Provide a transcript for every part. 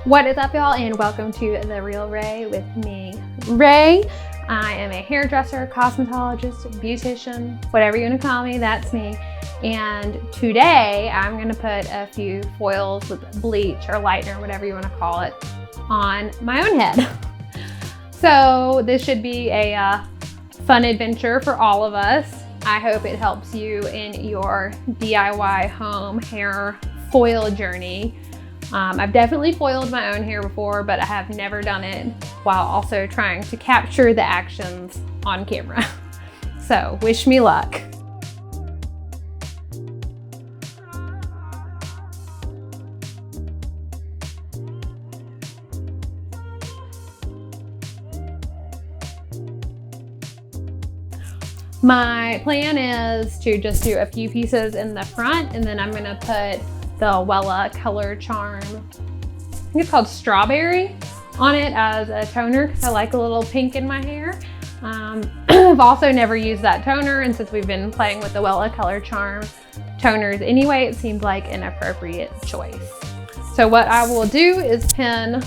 What is up, y'all, and welcome to The Real Ray with me, Ray. I am a hairdresser, cosmetologist, beautician, whatever you want to call me, that's me. And today I'm going to put a few foils with bleach or lightener, whatever you want to call it, on my own head. So this should be a fun adventure for all of us. I hope it helps you in your DIY home hair foil journey. I've definitely foiled my own hair before, but I have never done it while also trying to capture the actions on camera. So wish me luck. My plan is to just do a few pieces in the front, and then I'm gonna put the Wella Color Charm, I think it's called Strawberry, on it as a toner because I like a little pink in my hair. I've also never used that toner, and since we've been playing with the Wella Color Charm toners anyway, it seemed like an appropriate choice. So what I will do is pin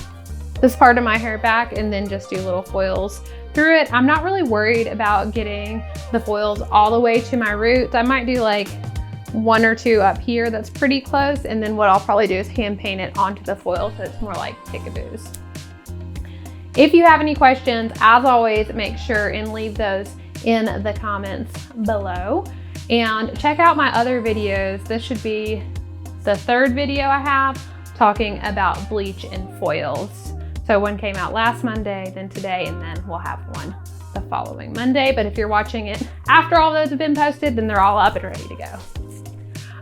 this part of my hair back and then just do little foils through it. I'm not really worried about getting the foils all the way to my roots. I might do like one or two up here that's pretty close, and then what I'll probably do is hand paint it onto the foil so it's more like pickaboos. If you have any questions, as always, make sure and leave those in the comments below. And check out my other videos. This should be the third video I have talking about bleach and foils. So one came out last Monday, then today, and then we'll have one the following Monday. But if you're watching it after all those have been posted, then they're all up and ready to go.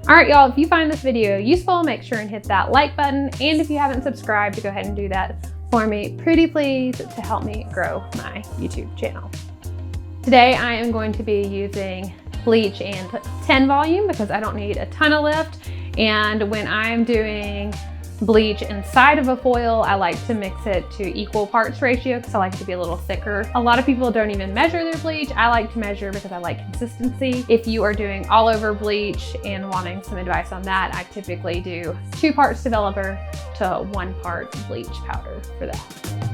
All right, y'all, if you find this video useful, make sure and hit that like button. And if you haven't subscribed, go ahead and do that for me, pretty please, to help me grow my YouTube channel. Today, I am going to be using bleach and 10 volume because I don't need a ton of lift. And when I'm doing bleach inside of a foil, I like to mix it to equal parts ratio because I like it to be a little thicker. A lot of people don't even measure their bleach. I like to measure because I like consistency. If you are doing all over bleach and wanting some advice on that, I typically do 2 parts developer to 1 part bleach powder for that.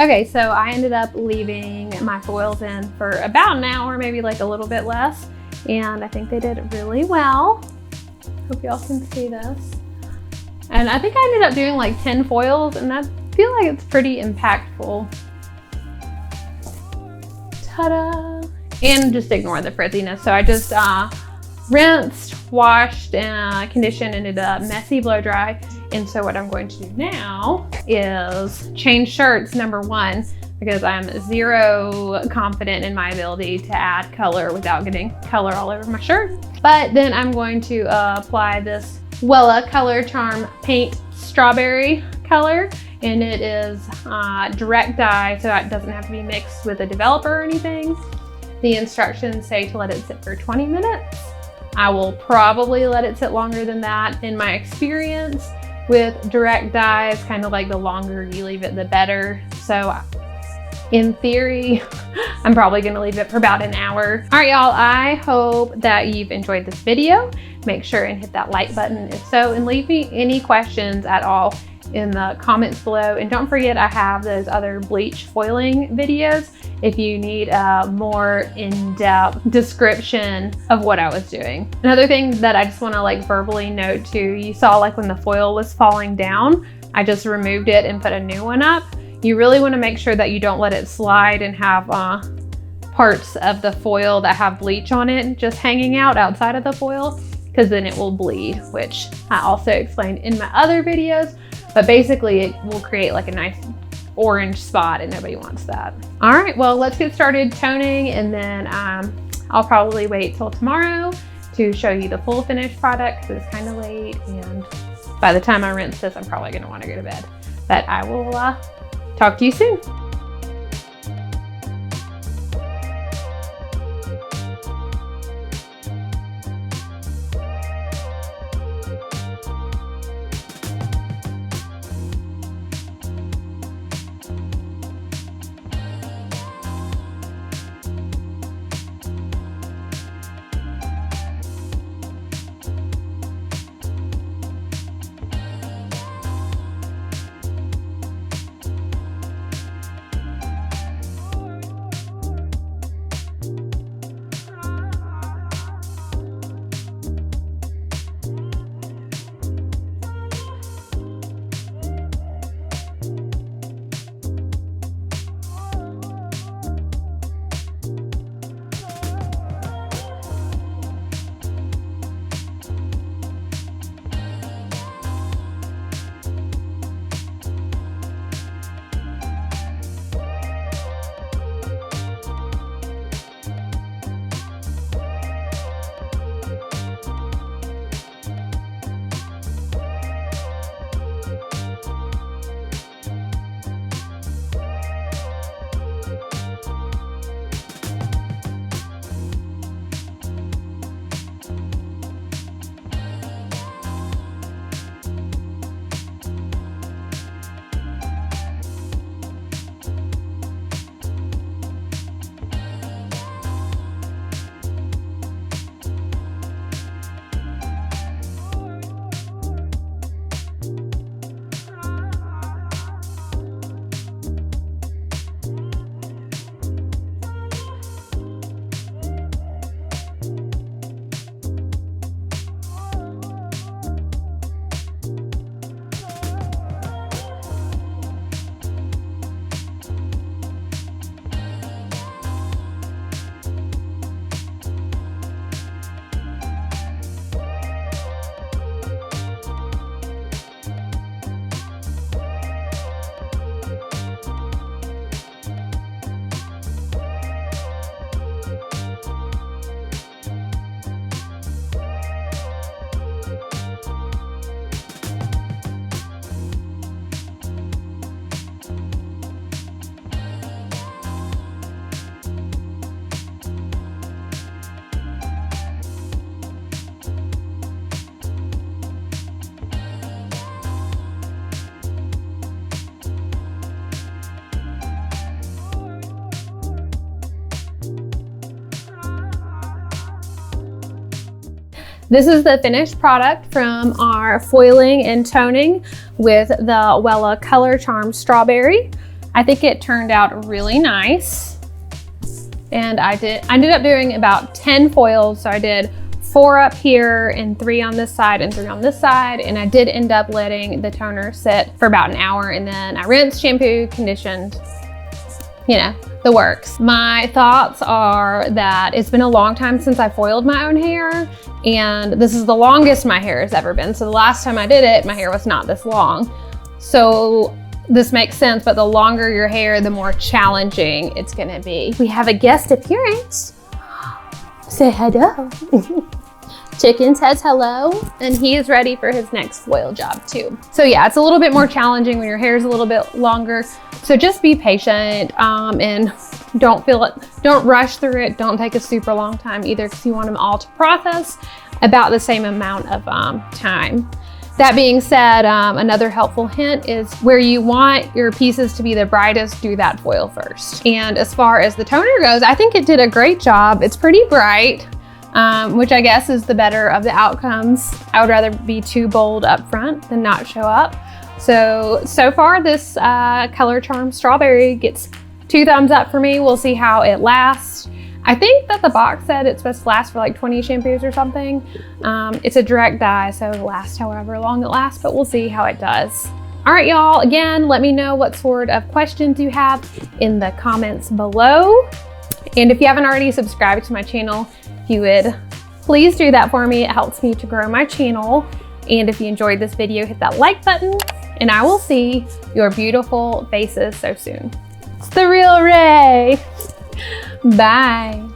Okay, so I ended up leaving my foils in for about an hour, maybe like a little bit less. And I think they did really well. Hope y'all can see this. And I think I ended up doing like 10 foils, and I feel like it's pretty impactful. Ta-da! And just ignore the frizziness. So I just rinsed, washed, conditioned, and did a messy blow dry. And so what I'm going to do now is change shirts, number one, because I'm zero confident in my ability to add color without getting color all over my shirt. But then I'm going to apply this Wella Color Charm Paint Strawberry color. And it is direct dye, so it doesn't have to be mixed with a developer or anything. The instructions say to let it sit for 20 minutes. I will probably let it sit longer than that. In my experience with direct dyes, kind of like the longer you leave it, the better. So in theory, I'm probably gonna leave it for about an hour. All right, y'all, I hope that you've enjoyed this video. Make sure and hit that like button if so, and leave me any questions at all in the comments below. And don't forget, I have those other bleach foiling videos if you need a more in-depth description of what I was doing. Another thing that I just want to like verbally note too, you saw like when the foil was falling down, I just removed it and put a new one up. You really want to make sure that you don't let it slide and have parts of the foil that have bleach on it just hanging out outside of the foil, because then it will bleed, which I also explained in my other videos. But basically it will create like a nice orange spot, and nobody wants that. All right, well, let's get started toning, and then I'll probably wait till tomorrow to show you the full finished product because it's kind of late, and by the time I rinse this, I'm probably gonna want to go to bed. But I will talk to you soon. This is the finished product from our foiling and toning with the Wella Color Charm Strawberry. I think it turned out really nice. And I ended up doing about 10 foils. So I did 4 up here and 3 on this side and 3 on this side. And I did end up letting the toner sit for about an hour, and then I rinsed, shampooed, conditioned, you know, the works. My thoughts are that it's been a long time since I foiled my own hair, and this is the longest my hair has ever been. So the last time I did it, my hair was not this long. So this makes sense, but the longer your hair, the more challenging it's gonna be. We have a guest appearance. Say hello. Chicken says hello, and he is ready for his next foil job too. So yeah, it's a little bit more challenging when your hair is a little bit longer. So just be patient and don't rush through it. Don't take a super long time either, because you want them all to process about the same amount of time. That being said, another helpful hint is where you want your pieces to be the brightest, do that foil first. And as far as the toner goes, I think it did a great job. It's pretty bright, which I guess is the better of the outcomes. I would rather be too bold up front than not show up. So far this Color Charm Strawberry gets 2 thumbs up for me. We'll see how it lasts. I think that the box said it's supposed to last for like 20 shampoos or something. It's a direct dye, so it'll last however long it lasts, but we'll see how it does. All right, y'all, again, let me know what sort of questions you have in the comments below. And if you haven't already subscribed to my channel, if you would please do that for me. It helps me to grow my channel. And if you enjoyed this video, hit that like button, and I will see your beautiful faces so soon. It's the real Ray. Bye.